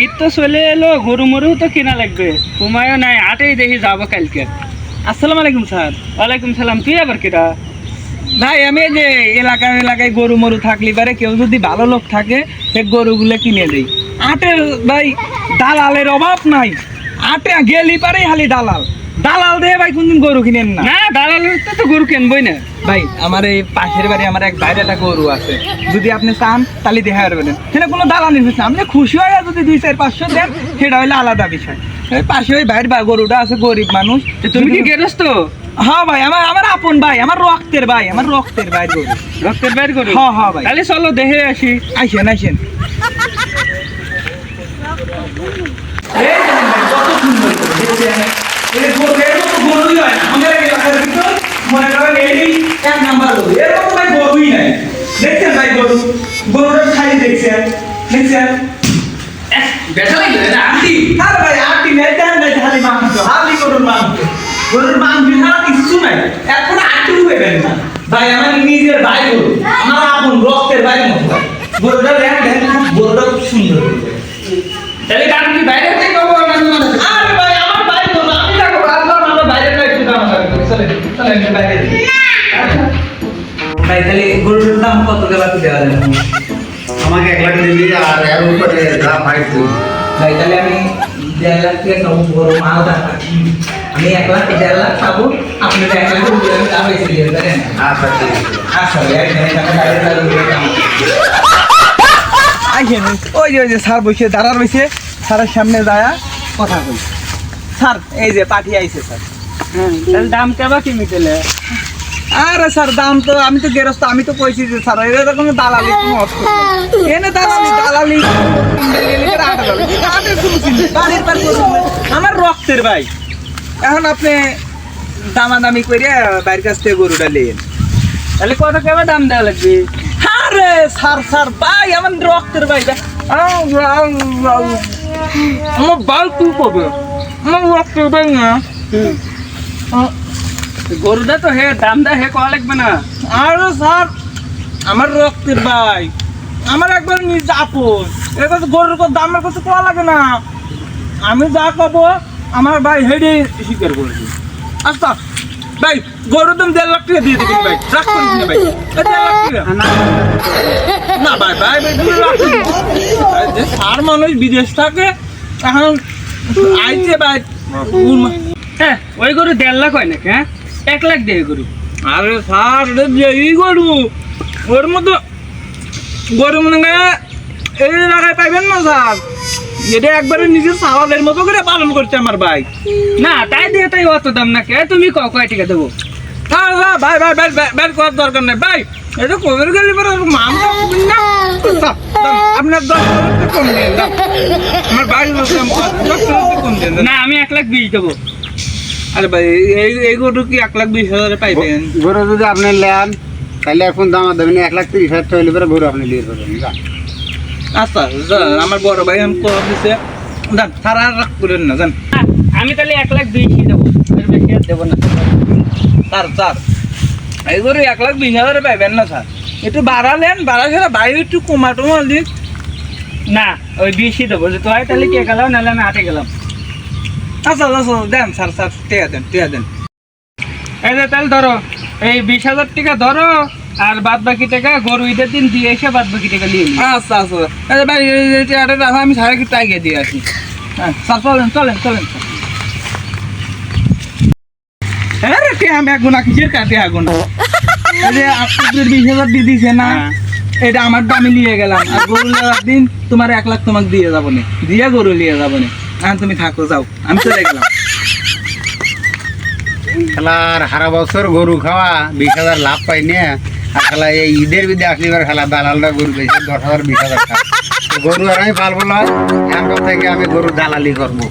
ঈদ তো চলে এলো, গরু মরু তো কিনা লাগবে, সময়ও নাই, হাটেই দেখি যাবো কালকে। আসসালামু আলাইকুম স্যার। ওয়ালাইকুম সালাম। তুই আবার কিরা? ভাই আমি এই যে এলাকায় গরু মরু থাকলে পারে কেউ যদি ভালো লোক থাকে সে গরুগুলো কিনে দেই। আটে ভাই দালালের অভাব নাই, আটে গেলি পারে খালি দালাল দিয়ে ভাই কোনদিন গরু কিনেন না। না, দালালের তো গরু কিনবই না। ভাই আমার এই পাশের বাড়ি আমার এক বাইরে একটা গরু আছে, যদি আপনি চান তাহলে দেখা পারবেন। সেটা কোনো দালালি হচ্ছে, আপনি খুশি হয় যদি 2-4-500 দেন সেটা হইলে আলাদা বিষয়। এই পাশে ওই বাইরের গরুটা আছে, গরিব মানুষ। তুমি কি গেরস্ত? হ্যাঁ ভাই, আমার আপন ভাই, আমার রক্তের ভাই গরু। রক্তের বাইর গরু? হ্যাঁ ভাই। তাহলে চলো দেখে আসি। আইসেন। ভাই আমার নিজের ভাই গরু, আমার আপন রক্তের ভাই মতো। গরুটা গরুটা খুব সুন্দর। তাহলে দাম কি বাইরে থেকে পাবো না? আরে ভাই আমার ভাই গরু, আমি রাখবো, আমার বাইরে একটু দাম আছে। চলেন বাইরে। ভাই তাহলে গরুর দাম কত গেল কি দেওয়া যাবে? আমাকে 1 লাখ দিবি আর এর উপরে যা পাইছি ভাই তাহলে আমি 1.5 লাখ টাকা সব গরু মাল টাকা আমি 1 লাখ 1.5 লাখ পাবো, আপনি 1 লাখ দিয়ে আমি দাম এসে দিয়ে দেন। আচ্ছা ঠিক আছে। আচ্ছা ভাই এখানে টাকা আইসেন। ওই যে স্যার বসে দাঁড়ার বসে, স্যারের সামনে যায় কথা কই। স্যার এই যে পাঠিয়ে আইছে স্যার। তাহলে দাম কেবা কি মিটেলে? আরে স্যার দাম তো আমি তো গেরস্ত, আমি তো কইছি যে স্যার এরকম দালালি কোনো অস্ত্র এনে দালালি আমার রক্তের ভাই। এখন আপনি দামাদামি করে বাইরের কাছ থেকে গরুটা নিয়ে। তাহলে কত কেবা দাম দেওয়া লাগবে? আরে স্যার ভাই আমার রক্তের ভাই। আমার বাল তুই পাবে, আমার রক্তের ভাই না। গরুটা তো হে দাম দা হে কয়া লাগবে না? আরে স্যার আমার রক্তের ভাই, আমার একবার নিজ আপন, এটা তো গরুর দাম আমার কাছে কোয়া লাগে না। আমি যা কব আমার ভাই হেডে স্বীকার করবে। আচ্ছা ভাই গরুর দাম 1.5 লাখ টাকা দিয়ে দেবেন ভাই, রাখ করিস না ভাই। 1.5 লাখ টাকা না ভাই 2 লাখ টাকা। যে স্যার মানুষ বিদেশ থাকে এখন আইছে ভাই। হ্যাঁ, ওই গরু 1.5 লাখ হয় নাকি? হ্যাঁ, 1 লাখ দিয়ে গরু। আরে স্যার এই গরু ওর মতো গরু মনে এই জায়গায় পাইবেন না স্যার। এটা একবারে নিজের সাওয়ালের মতো করে পালন করছে আমার ভাই। না তাই দিয়ে তাই অত দাম নাকি? তুমি কয় টাকা দেবো? ভাই করার দরকার নেই ভাই, এটা কোভিড গেলে পরে আপনার 10 কম দিন আমার ভাই কম দিন না, আমি 1 লাখ 20 দেবো। আরে ভাই এই গরু কি 1,20,000 পাইবেন? গরু যদি আপনি নেন তাহলে এখন দাম দেবেন 1,30,000 টাকা হলে পরে গরু আপনি দিয়ে দেবেন। আচ্ছা আমার বড় ভাই আমি কর দিছে, যান স্যার আর রাগ করেন না, যান। আমি তাহলে 1 লাখ 20 দেবো, এর বেশি আর দেবো না। স্যার এই গরু 1,20,000 পাইবেন না স্যার, একটু বাড়ালেন, বাড়া ছাড়া বাইরে একটু কমাটোমাল দিন। না, ওই 20 দেবো, যে তো হয় তাহলে কে গেলাম, নাহলে আমি হাটে গেলাম। আচ্ছা দেন স্যার টেয়া দেন। এই যে তাহলে ধরো এই 20,000 টাকা ধরো, আর বাদ বাকি টাকা গরু ঈদের দিন দিয়ে এসে বাদ বাকি টাকা নিয়ে নিই। আচ্ছা আরে ভাই এই টেয়াটা রাখো, আমি সারা কিছু টাইগে দিয়ে আসি। হ্যাঁ স্যার চলেন। হ্যাঁ রে টেয়া আমি আগুনা কিসের কাটে আগুনা, এই যে আপনাদের 20,000 দিয়ে দিছে না, এটা আমার দামে নিয়ে গেলাম। আর গরু নেওয়ার দিন তোমার 1 লাখ তোমাকে দিয়ে যাবো না, দিয়ে গরু নিয়ে যাবো না। হ্যাঁ তুমি থাকো, যাও, আমি চলে গেলাম। খেলার সারা বছর গরু খাওয়া 20,000 লাভ পাই না, আর খেলা এই ঈদের বিদে আসলে খেলা দালালটা গরু পেয়েছে 10,000 20,000 টাকা। গরু আর আমি পালবো না, এখন থেকে আমি গরু দালালি করবো।